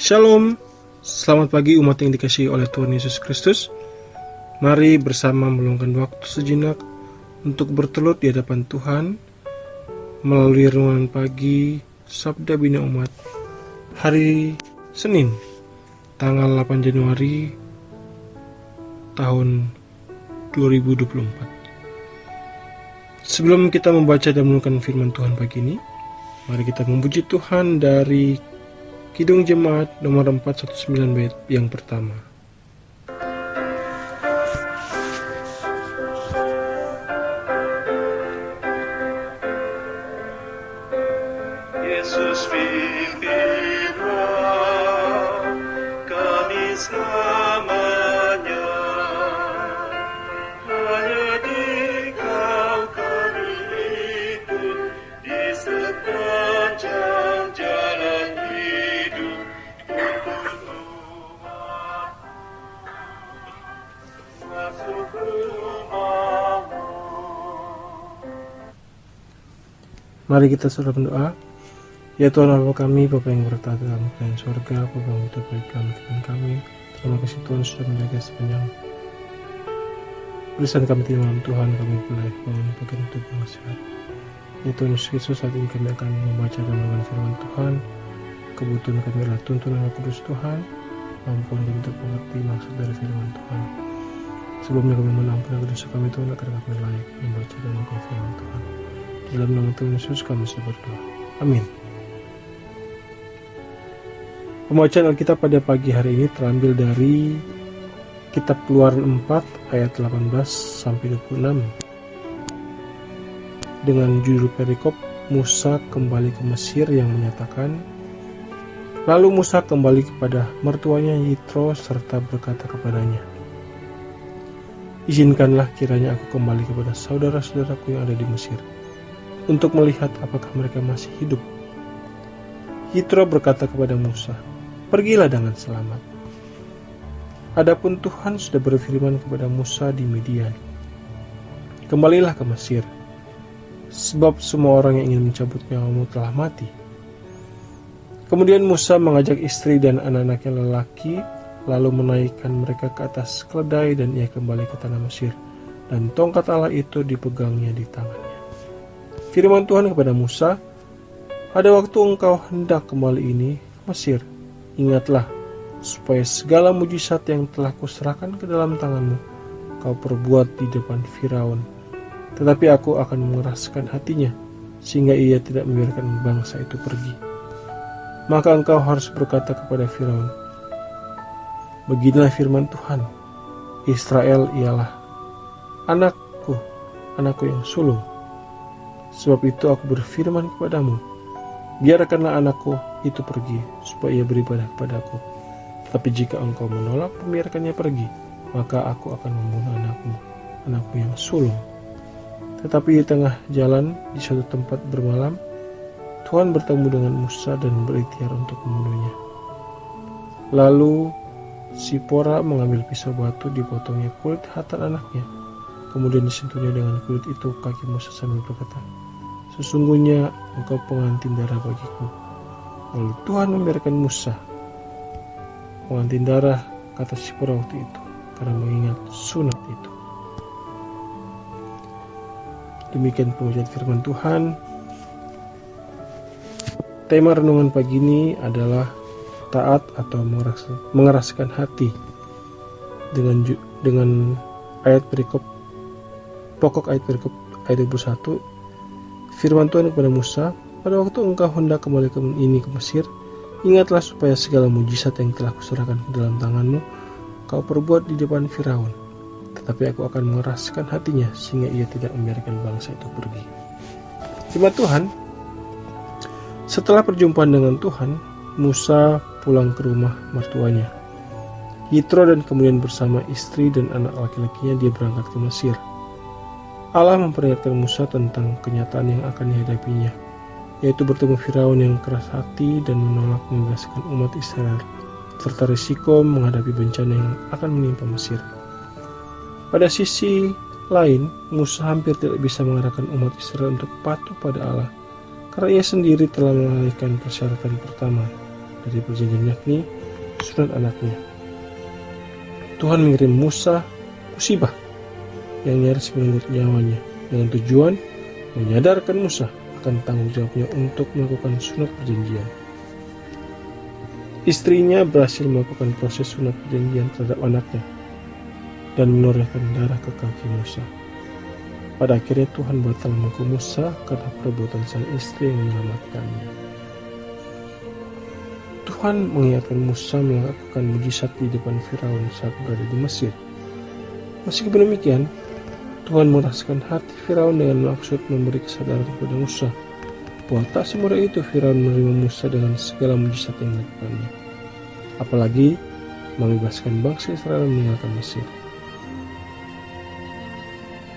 Shalom, selamat pagi umat yang dikasihi oleh Tuhan Yesus Kristus. Mari bersama meluangkan waktu sejenak untuk bertelut di hadapan Tuhan melalui renungan pagi Sabda Bina Umat hari Senin, tanggal 8 Januari tahun 2024. Sebelum kita membaca dan merenungkan firman Tuhan pagi ini, mari kita memuji Tuhan dari Kidung Jemaat nomor 419 bait yang pertama. Yesus pimpinlah kami selamanya, hanya Dikau kami ikut di sepanjang jalan hidup untuk umat-Mu masuk rumah-Mu. Mari kita saudara berdoa. Ya Tuhan Bapa kami, Bapa yang bertata dalam kerajaan surga, Bapa yang begitu baik dalam kehidupan kami. Terima kasih Tuhan sudah menjaga sepanjang berisan kami di malam Tuhan, kami boleh bangun pagi untuk yang sehat. Ya Tuhan Yesus Kristus, saat ini kami akan membaca dan merenungkan firman Tuhan. Kebutuhan kami adalah tuntunan Roh Kudus Tuhan, mampuan kami untuk mengerti maksud dari firman Tuhan. Sebelumnya kami mohon ampun akan dosa kami Tuhan, agar kami layak membaca dan merenungkan firman Tuhan. Di dalam nama Tuhan Yesus kami sudah berdoa. Amin. Pembacaan Alkitab pada pagi hari ini terambil dari Kitab Keluaran 4 ayat 18 sampai 26 dengan judul perikop Musa kembali ke Mesir yang menyatakan, lalu Musa kembali kepada mertuanya Yitro serta berkata kepadanya, izinkanlah kiranya aku kembali kepada saudara-saudaraku yang ada di Mesir untuk melihat apakah mereka masih hidup. Yitro berkata kepada Musa, pergilah dengan selamat. Adapun Tuhan sudah berfirman kepada Musa di Midian, kembalilah ke Mesir, sebab semua orang yang ingin mencabut nyawamu telah mati. Kemudian Musa mengajak istri dan anak-anaknya lelaki, lalu menaikkan mereka ke atas keledai dan ia kembali ke tanah Mesir, dan tongkat Allah itu dipegangnya di tangannya. Firman Tuhan kepada Musa, pada waktu engkau hendak kembali ini ke Mesir, ingatlah supaya segala mujizat yang telah kuserahkan ke dalam tanganmu kau perbuat di depan Firaun. Tetapi aku akan mengeraskan hatinya sehingga ia tidak membiarkan bangsa itu pergi. Maka engkau harus berkata kepada Firaun, beginilah firman Tuhan, Israel ialah anakku yang sulung. Sebab itu aku berfirman kepadamu, biarkanlah anakku itu pergi, supaya ia beribadah kepadaku. Tapi jika engkau menolak membiarkannya pergi, maka aku akan membunuh anakmu yang sulung. Tetapi di tengah jalan, di suatu tempat bermalam, Tuhan bertemu dengan Musa dan berikhtiar untuk membunuhnya. Lalu Sipora mengambil pisau batu, dipotongnya kulit hatan anaknya. Kemudian disentuhnya dengan kulit itu kaki Musa sambil berkata, sesungguhnya engkau pengantin darah bagiku. Lalu Tuhan membiarkan Musa pengantin darah, kata Sipora waktu itu, karena mengingat sunat itu. Demikian pembacaan firman Tuhan. Tema renungan pagi ini adalah taat atau mengeraskan hati. Dengan ayat perikop, pokok ayat perikop ayat 21, firman Tuhan kepada Musa, pada waktu engkau hendak kembali ke Mesir, ingatlah supaya segala mujizat yang telah kuserahkan ke dalam tanganmu kau perbuat di depan Firaun. Tetapi aku akan mengeraskan hatinya sehingga ia tidak membiarkan bangsa itu pergi. Firman Tuhan. Setelah perjumpaan dengan Tuhan, Musa pulang ke rumah mertuanya Yitro dan kemudian bersama istri dan anak laki-lakinya dia berangkat ke Mesir. Allah memperingatkan Musa tentang kenyataan yang akan dihadapinya, yaitu bertemu Firaun yang keras hati dan menolak membebaskan umat Israel, serta risiko menghadapi bencana yang akan menimpa Mesir. Pada sisi lain, Musa hampir tidak bisa mengarahkan umat Israel untuk patuh pada Allah, karena ia sendiri telah melalaikan persyaratan pertama, dari perjanjian, yakni sunat anaknya. Tuhan mengirim Musa musibah yang nyaris merenggut nyawanya dengan tujuan menyadarkan Musa akan tanggung jawabnya untuk melakukan sunat perjanjian. Istrinya berhasil melakukan proses sunat perjanjian terhadap anaknya dan menorehkan darah ke kaki Musa. Pada akhirnya Tuhan batal menghukum Musa karena perbuatan sang istri yang menyelamatkannya. Tuhan mengingatkan Musa melakukan mujizat di depan Firaun saat berada di Mesir. Meskipun demikian, Tuhan meraskan hati Firaun dengan maksud memberi kesadaran kepada Musa bahwa tak semudah itu Firaun menerima Musa dengan segala mujizat yang dilakukannya, apalagi membebaskan bangsa Israel meninggalkan Mesir.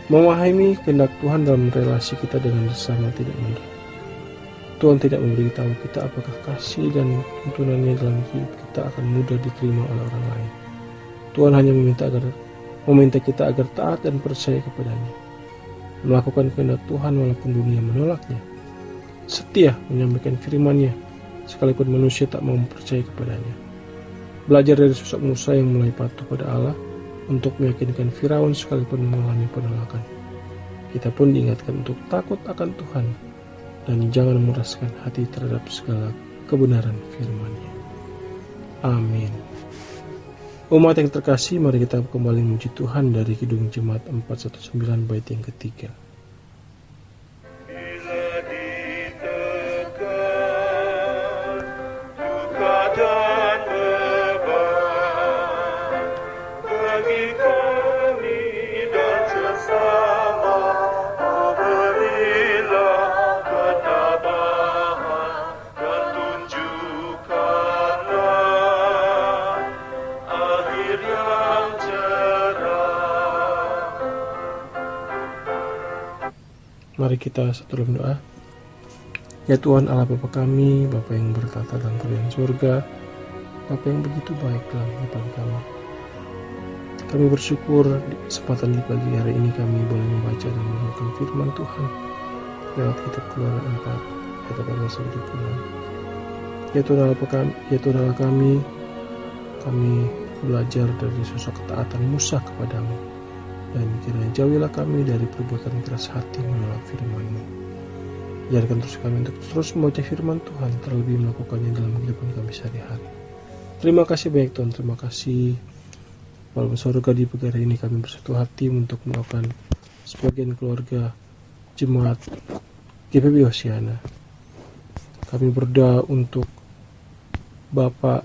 Memahami kehendak Tuhan dalam relasi kita dengan sesama tidak mudah. Tuhan tidak memberitahu kita apakah kasih dan tuntunannya dalam hidup kita akan mudah diterima oleh orang lain. Tuhan hanya meminta kita agar taat dan percaya kepadanya, melakukan kehendak Tuhan walaupun dunia menolaknya, setia menyampaikan firman-Nya sekalipun manusia tak mau percaya kepadanya. Belajar dari sosok Musa yang mulai patuh pada Allah untuk meyakinkan Firaun sekalipun mengalami penolakan. Kita pun diingatkan untuk takut akan Tuhan dan jangan meraskan hati terhadap segala kebenaran firman-Nya. Amin. Umat yang terkasih, mari kita kembali memuji Tuhan dari Kidung Jemaat 419 bait yang ketiga. Bila ditekan duka dan beban bagi kami dan sesama, oh berilah ketabahan dan tunjukkanlah akhir yang cerah. Mari kita satu dalam doa. Ya Tuhan Allah Bapa kami, Bapa yang bertata dalam kerajaan surga, Bapa yang begitu baik dalam kehidupan kami. Kami bersyukur di kesempatan di pagi hari ini kami boleh membaca dan mendengarkan firman Tuhan lewat kitab Keluaran 4 ayat 18-26. Ya Tuhan Allah kami belajar dari sosok ketaatan Musa kepadamu, dan kiranya jauhilah kami dari perbuatan keras hati menolak firman-Mu. Ajarkan terus kami untuk terus membaca firman Tuhan, terlebih melakukannya dalam kehidupan kami sehari-hari. Terima kasih banyak Tuhan, terima kasih. Walaupun surga di pagi hari ini kami bersatu hati untuk melakukan sebagian keluarga jemaat GPB Hosiana. Kami berdoa untuk Bapak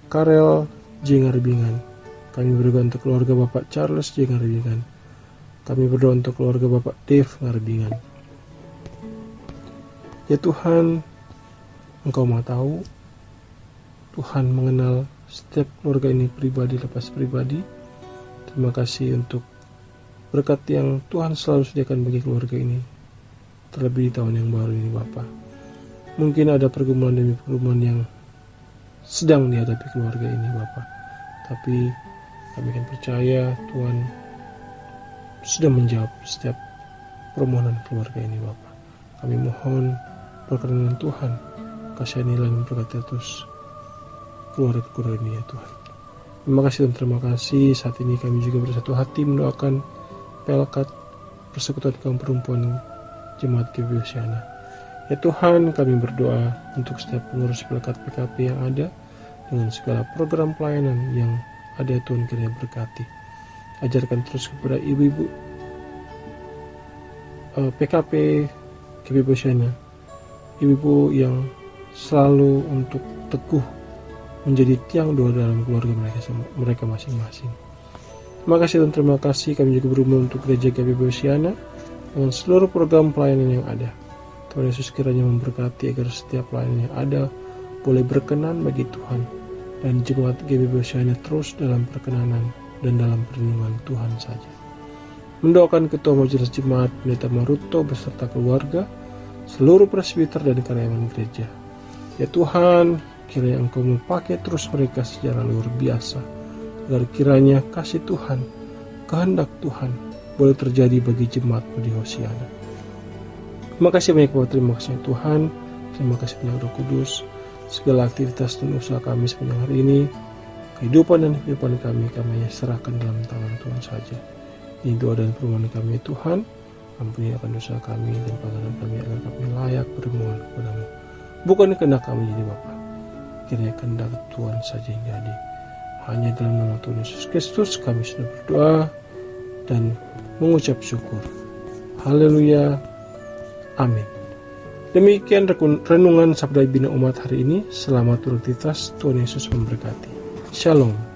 Karel J. Ngarbingan. Kami berdoa untuk keluarga Bapak Charles J. Ngarbingan. Kami berdoa untuk keluarga Bapak Dave Ngarbingan. Ya Tuhan, Engkau Maha Tahu. Tuhan mengenal setiap keluarga ini pribadi lepas pribadi. Terima kasih untuk berkat yang Tuhan selalu sediakan bagi keluarga ini, terlebih di tahun yang baru ini Bapa. Mungkin ada pergumulan demi pergumulan yang sedang dihadapi keluarga ini Bapa, tapi kami akan percaya Tuhan sudah menjawab setiap permohonan keluarga ini Bapa. Kami mohon perkenan Tuhan, kasihanilah dan berkati terus keluarga ini ya Tuhan. Terima kasih dan terima kasih. Saat ini kami juga bersatu hati mendoakan Pelkat Persekutuan Kaum Perempuan Jemaat GPB Hosiana. Ya Tuhan, kami berdoa untuk setiap pengurus Pelkat PKP yang ada, dengan segala program pelayanan yang ada Tuhan kiranya berkati. Ajarkan terus kepada ibu-ibu PKP GPB Hosiana, ibu-ibu yang selalu untuk teguh menjadi tiang doa dalam keluarga mereka masing-masing. Terima kasih dan terima kasih. Kami juga berumur untuk gereja GPB Hosiana dengan seluruh program pelayanan yang ada. Tuhan Yesus kiranya memberkati agar setiap pelayanan yang ada boleh berkenan bagi Tuhan, dan jemaat GPB Hosiana terus dalam perkenanan dan dalam perlindungan Tuhan saja. Mendoakan Ketua Majelis Jemaat Pendeta Maruto beserta keluarga, seluruh presbiter dan karyawan gereja. Ya Tuhan, kiranya Engkau memakai terus mereka secara luar biasa, agar kiranya kasih Tuhan, kehendak Tuhan boleh terjadi bagi jemaat di Hosiana. Terima kasih banyak Bapak, terima kasih Tuhan, terima kasih banyak Roh Kudus. Segala aktivitas dan usaha kami sepanjang hari ini, kehidupan dan kehidupan kami serahkan dalam tangan Tuhan saja. Ini doa dan permohonan kami Tuhan, ampuni akan dosa kami dan pelanggaran kami agar kami layak bermohon kepadamu. Bukan kehendak kami jadi Bapa, kiranya kehendak Tuhan saja yang jadi. Hanya dalam nama Tuhan Yesus Kristus kami sudah berdoa dan mengucap syukur. Haleluya. Amin. Demikian renungan Sabda Bina Umat hari ini. Selamat beraktivitas. Tuhan Yesus memberkati. Shalom.